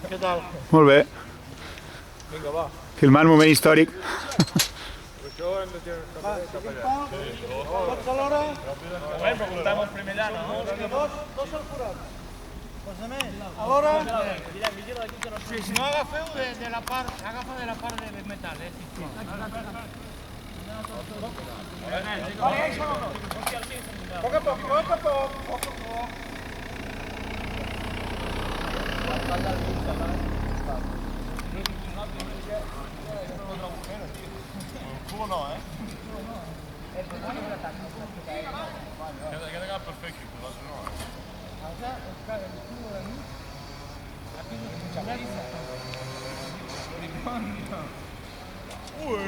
Què tal? Molt bé. Vinga, va. Filmant moment històric. Tots alhora? Però comptem el primer allà, no? Dos al forat. Alhora? Si no agafeu de la part, agafa de la part de metal, Poc a poc, poc a poc, poc a poc. El cubo no, Queda perfecte, però no, Ui!